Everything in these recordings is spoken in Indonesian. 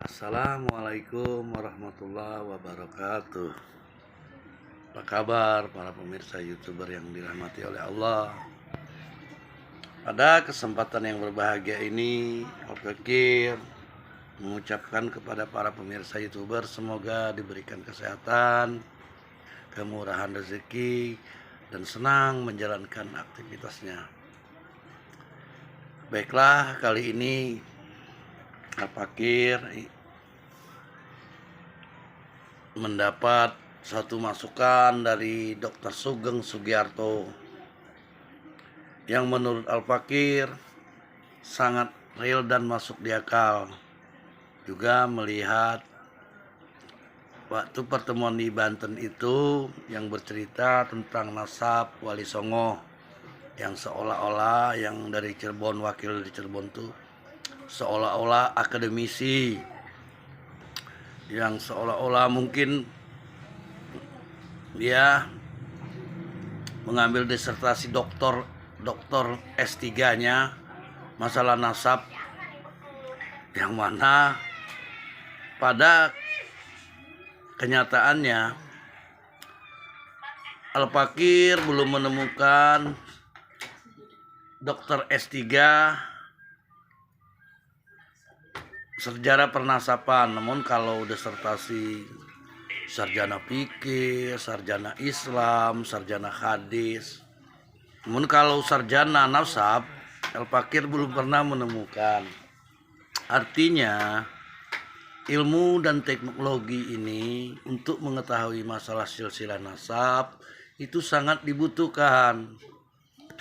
Assalamualaikum warahmatullahi wabarakatuh. Apa kabar para pemirsa YouTuber yang dirahmati oleh Allah? Pada kesempatan yang berbahagia ini, Al-Fakir mengucapkan kepada para pemirsa YouTuber semoga diberikan kesehatan, kemurahan rezeki, dan senang menjalankan aktivitasnya. Baiklah, kali ini Al-Fakir mendapat satu masukan dari Dr. Sugeng Sugiarto yang menurut Al-Fakir sangat real dan masuk di akal. Juga melihat waktu pertemuan di Banten itu yang bercerita tentang nasab Wali Songo yang seolah-olah yang dari Cirebon, wakil dari Cirebon tuh seolah-olah akademisi, yang seolah-olah mungkin dia mengambil disertasi doktor S3-nya masalah nasab, yang mana pada kenyataannya Al-Fakir belum menemukan dokter S3 sejarah pernasapan. Namun kalau disertasi sarjana fikih, sarjana Islam, sarjana hadis, namun kalau sarjana nasab, Al-Fakir belum pernah menemukan. Artinya ilmu dan teknologi ini untuk mengetahui masalah silsilah nasab itu sangat dibutuhkan,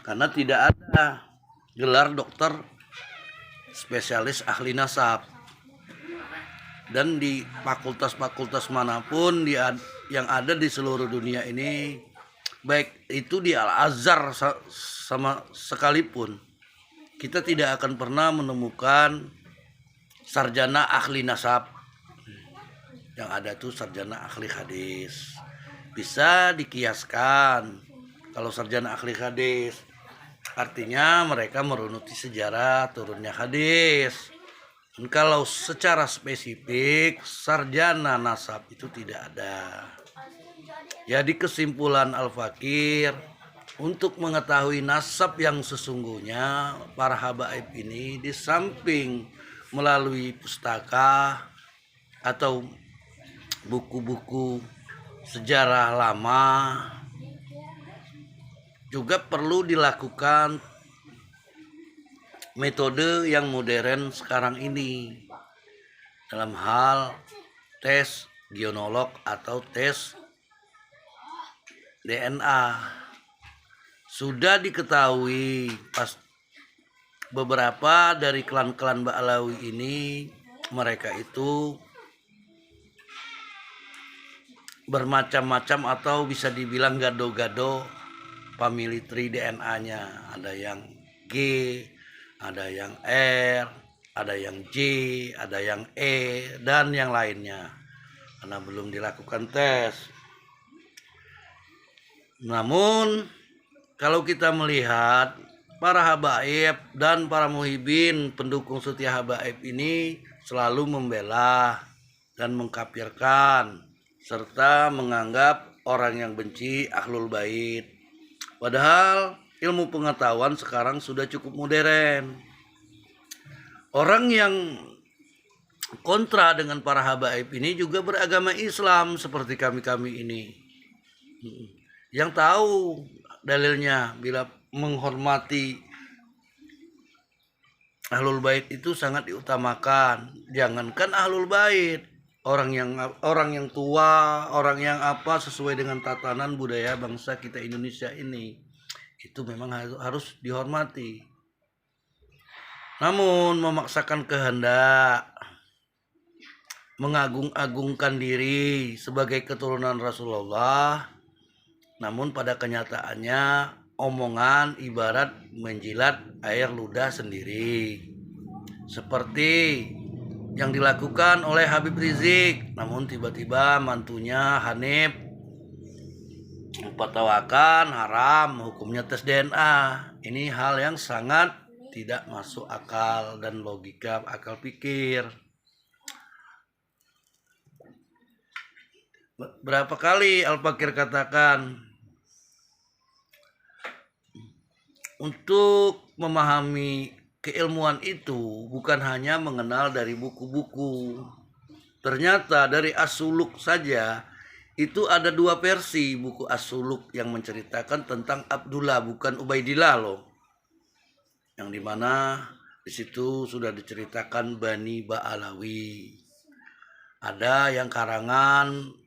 karena tidak ada gelar dokter spesialis ahli nasab. Dan di fakultas-fakultas manapun yang ada di seluruh dunia ini, baik itu di Al-Azhar sama sekalipun, kita tidak akan pernah menemukan sarjana ahli nasab. Yang ada tuh sarjana ahli hadis. Bisa dikiaskan, kalau sarjana ahli hadis artinya mereka merunuti sejarah turunnya hadis. Dan kalau secara spesifik sarjana nasab itu tidak ada. Jadi kesimpulan Al-Fakir, untuk mengetahui nasab yang sesungguhnya para habaib ini, di samping melalui pustaka atau buku-buku sejarah lama, juga perlu dilakukan metode yang modern sekarang ini dalam hal tes genolog atau tes DNA. Sudah diketahui pas beberapa dari klan-klan Ba'alawi ini, mereka itu bermacam-macam atau bisa dibilang gado-gado family tree DNA-nya. Ada yang G, ada yang R, ada yang J, ada yang E, dan yang lainnya, karena belum dilakukan tes. Namun kalau kita melihat para habaib dan para muhibin pendukung setia habaib ini selalu membela dan mengkafirkan serta menganggap orang yang benci ahlul bait. Padahal ilmu pengetahuan sekarang sudah cukup modern. Orang yang kontra dengan para habaib ini juga beragama Islam seperti kami-kami ini, yang tahu dalilnya bila menghormati ahlul bait itu sangat diutamakan. Jangankan ahlul bait, orang yang tua, orang yang apa, sesuai dengan tatanan budaya bangsa kita Indonesia ini, itu memang harus dihormati. Namun memaksakan kehendak, mengagung-agungkan diri sebagai keturunan Rasulullah, namun pada kenyataannya omongan ibarat menjilat air ludah sendiri, seperti yang dilakukan oleh Habib Rizik. Namun tiba-tiba mantunya Hanif fatwakan haram hukumnya tes DNA. Ini hal yang sangat tidak masuk akal dan logika akal pikir. Berapa kali Al-Fakir katakan, untuk memahami keilmuan itu bukan hanya mengenal dari buku-buku. Ternyata dari As-Suluk saja itu ada 2 versi buku As-Suluk yang menceritakan tentang Abdullah, bukan Ubaidillah loh. Yang dimana di situ sudah diceritakan Bani Ba'alawi. Ada yang karangan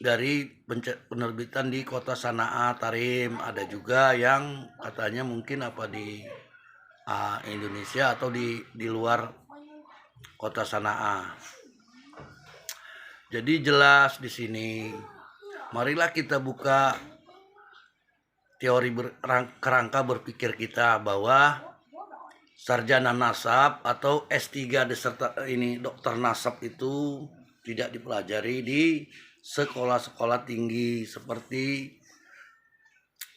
dari penerbitan di kota Sanaa Tarim, ada juga yang katanya mungkin apa di Indonesia atau di luar kota Sanaa. Jadi jelas di sini, marilah kita buka teori kerangka berpikir kita bahwa sarjana nasab atau S3 dokter nasab itu tidak dipelajari di sekolah-sekolah tinggi, seperti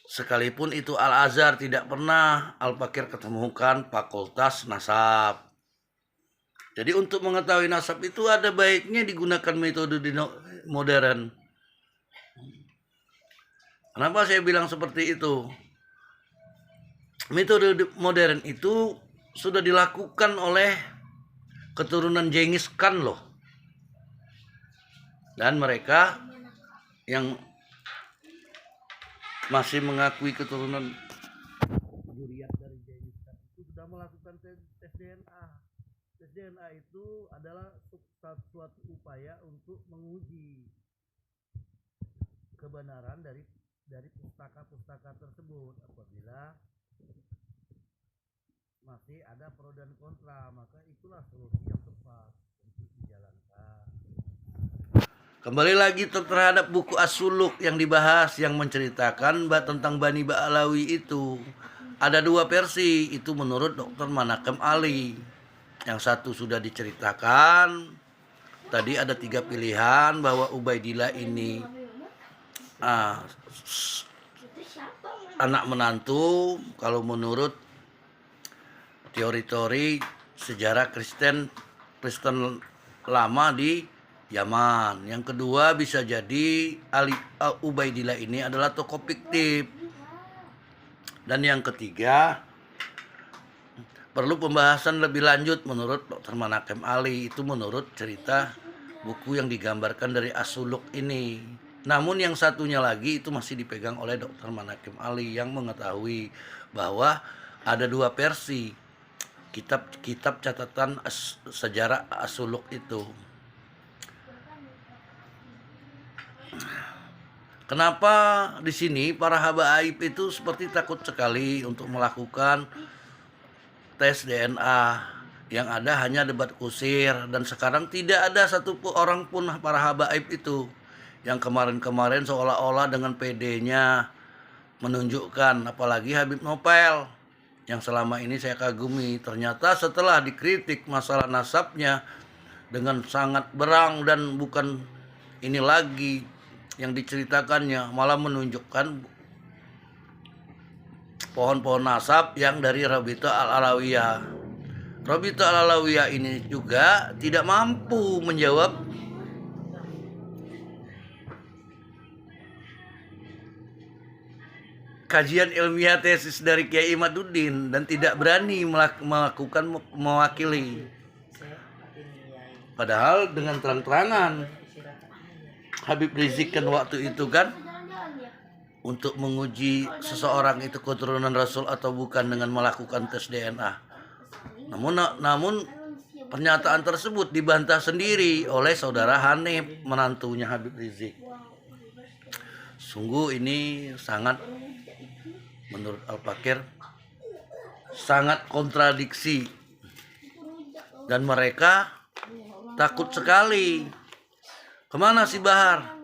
sekalipun itu Al-Azhar tidak pernah Al-Fakir ketemukan fakultas nasab. Jadi untuk mengetahui nasab itu ada baiknya digunakan metode modern. Kenapa saya bilang seperti itu? Metode modern itu sudah dilakukan oleh keturunan Genghis Khan loh. Dan mereka yang masih mengakui keturunan zuriat dari Genghis Khan itu sudah melakukan tes DNA. Tes DNA itu adalah suatu upaya untuk menguji kebenaran dari pustaka-pustaka tersebut. Apabila masih ada pro dan kontra, maka itulah solusi yang tepat untuk dijalankan. Kembali lagi terhadap buku As-Suluk yang dibahas, yang menceritakan tentang Bani Ba'alawi itu. Ada 2 versi, itu menurut Dr. Manakem Ali. Yang satu sudah diceritakan, tadi ada 3 pilihan bahwa Ubaidillah ini anak menantu, kalau menurut teori-teori sejarah Kristen lama di Yaman. Yang kedua bisa jadi Ubaidillah ini adalah tokoh fiktif. Dan yang ketiga perlu pembahasan lebih lanjut menurut Dr. Manakem Ali, itu menurut cerita buku yang digambarkan dari As-Suluk ini. Namun yang satunya lagi itu masih dipegang oleh Dr. Manakem Ali yang mengetahui bahwa ada 2 versi kitab catatan sejarah As-Suluk itu. Kenapa di sini para habaib itu seperti takut sekali untuk melakukan tes DNA? Yang ada hanya debat kusir, dan sekarang tidak ada satu orang pun para habaib itu yang kemarin-kemarin seolah-olah dengan PD-nya menunjukkan, apalagi Habib Nopel yang selama ini saya kagumi. Ternyata setelah dikritik masalah nasabnya dengan sangat berang dan bukan ini lagi yang diceritakannya, malah menunjukkan pohon-pohon nasab yang dari Rabita Al-Alawiyah. Rabita Al-Alawiyah ini juga tidak mampu menjawab kajian ilmiah tesis dari Kiai Imaduddin dan tidak berani melakukan mewakili. Padahal dengan terang-terangan Habib Rizik kan waktu itu kan untuk menguji seseorang itu keturunan Rasul atau bukan dengan melakukan tes DNA. Namun pernyataan tersebut dibantah sendiri oleh saudara Hanif, menantunya Habib Rizik. Sungguh ini sangat, menurut Al-Fakir, sangat kontradiksi, dan mereka takut sekali. Kemana si Bahar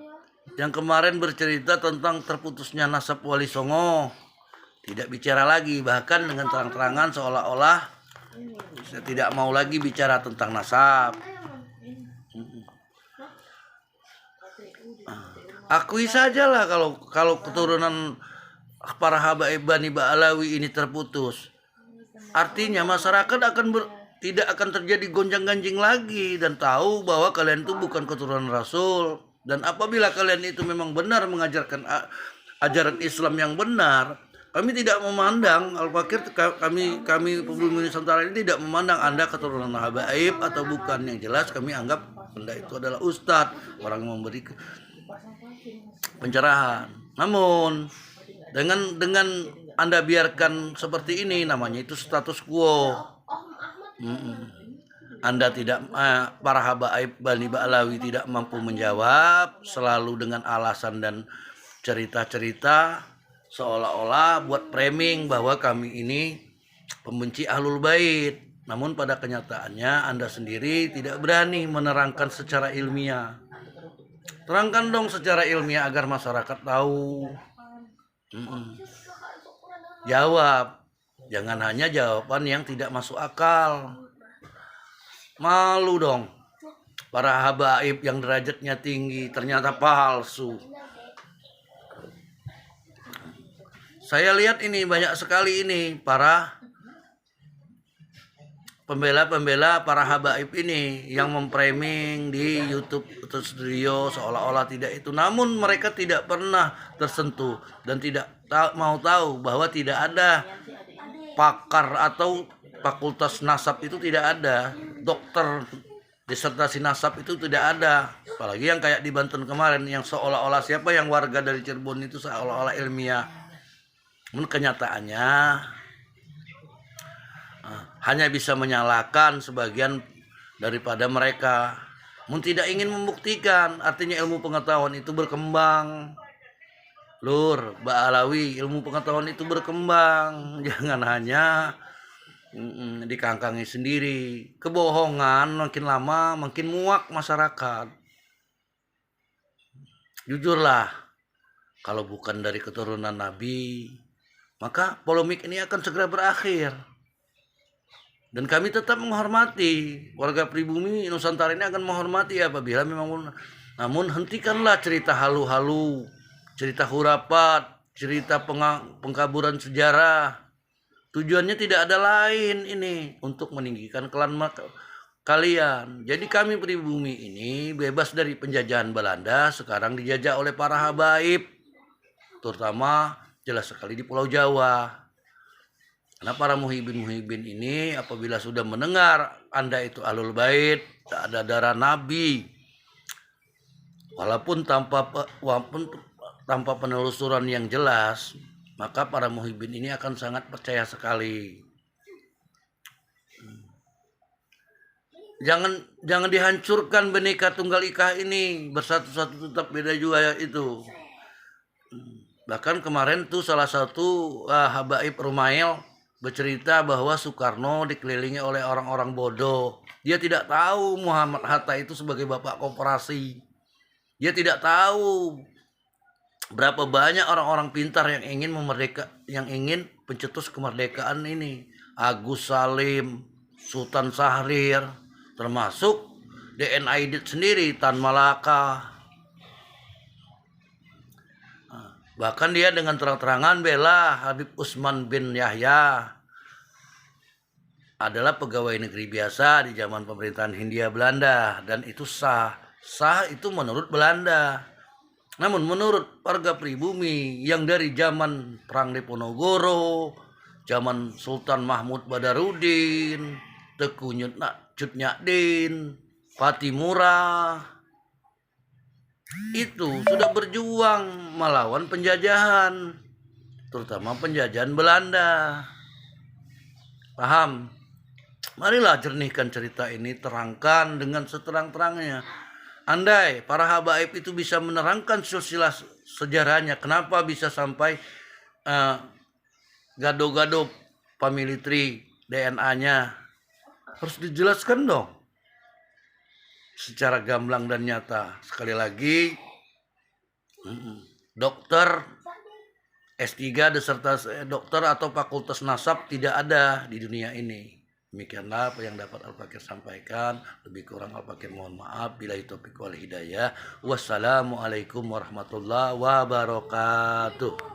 yang kemarin bercerita tentang terputusnya nasab Wali Songo? Tidak bicara lagi, bahkan dengan terang-terangan seolah-olah saya tidak mau lagi bicara tentang nasab. Akui sajalah kalau keturunan para habaib Bani Ba'alawi ini terputus. Artinya masyarakat akan tidak akan terjadi gonjang-ganjing lagi dan tahu bahwa kalian itu bukan keturunan Rasul. Dan apabila kalian itu memang benar mengajarkan ajaran Islam yang benar, kami tidak memandang Al-Fakir, kami Pemulung Nusantara ini tidak memandang Anda keturunan habaib atau bukan. Yang jelas kami anggap Anda itu adalah ustadz, orang yang memberi pencerahan. Namun dengan Anda biarkan seperti ini, namanya itu status quo. Anda tidak, para habaib Bani Ba'lawi tidak mampu menjawab, selalu dengan alasan dan cerita-cerita seolah-olah buat framing bahwa kami ini pembenci Ahlul Bait. Namun pada kenyataannya Anda sendiri tidak berani menerangkan secara ilmiah. Terangkan dong secara ilmiah agar masyarakat tahu. Jawab, jangan hanya jawaban yang tidak masuk akal. Malu dong, para habaib yang derajatnya tinggi ternyata palsu. Saya lihat ini banyak sekali ini para pembela para habaib ini yang memframing di YouTube atau studio seolah-olah tidak itu. Namun mereka tidak pernah tersentuh dan tidak mau tahu bahwa tidak ada pakar atau fakultas nasab itu, tidak ada dokter disertasi nasab itu, tidak ada. Apalagi yang kayak di Banten kemarin yang seolah-olah siapa yang warga dari Cirebon itu seolah-olah ilmiah. Namun kenyataannya hanya bisa menyalahkan sebagian daripada mereka. Namun tidak ingin membuktikan, artinya ilmu pengetahuan itu berkembang. Lur, Ba'alawi, ilmu pengetahuan itu berkembang. Jangan hanya dikangkangi sendiri. Kebohongan makin lama makin muak masyarakat. Jujurlah, kalau bukan dari keturunan Nabi, maka polemik ini akan segera berakhir. Dan kami tetap menghormati, warga pribumi Nusantara ini akan menghormati apabila memang. Namun hentikanlah cerita halu-halu, cerita hurapat, cerita pengkaburan sejarah. Tujuannya tidak ada lain ini untuk meninggikan klan kalian. Jadi kami pribumi ini bebas dari penjajahan Belanda, sekarang dijajah oleh para habaib, terutama jelas sekali di Pulau Jawa. Karena para muhibin ini apabila sudah mendengar Anda itu Ahlul Bait, tak ada darah Nabi, walaupun tanpa penelusuran yang jelas, maka para muhibin ini akan sangat percaya sekali. Jangan dihancurkan Bhinneka Tunggal Ika ini, bersatu-satu tetap beda juga itu. Bahkan kemarin tuh salah satu habaib Rumail bercerita bahwa Soekarno dikelilingi oleh orang-orang bodoh. Dia tidak tahu Muhammad Hatta itu sebagai bapak koperasi. Dia tidak tahu berapa banyak orang-orang pintar yang ingin pencetus kemerdekaan ini. Agus Salim, Sultan Syahrir, termasuk DN Aidit sendiri, Tan Malaka. Bahkan dia dengan terang-terangan bela Habib Usman bin Yahya adalah pegawai negeri biasa di zaman pemerintahan Hindia Belanda, dan itu sah itu menurut Belanda. Namun menurut warga pribumi yang dari zaman Perang Diponegoro, zaman Sultan Mahmud Badarudin, Teuku Cutnyadin, Patimura, itu sudah berjuang melawan penjajahan, terutama penjajahan Belanda. Paham? Marilah jernihkan cerita ini, terangkan dengan seterang-terangnya. Andai para habaib itu bisa menerangkan silsilah sejarahnya, kenapa bisa sampai gado-gado family tree DNA-nya, harus dijelaskan dong secara gamblang dan nyata. Sekali lagi, dokter S3 disertasi dokter atau fakultas nasab tidak ada di dunia ini. Demikianlah apa yang dapat Al-Fakir sampaikan. Lebih kurang Al-Fakir mohon maaf. Billahi taufiq wal hidayah. Wassalamualaikum warahmatullahi wabarakatuh.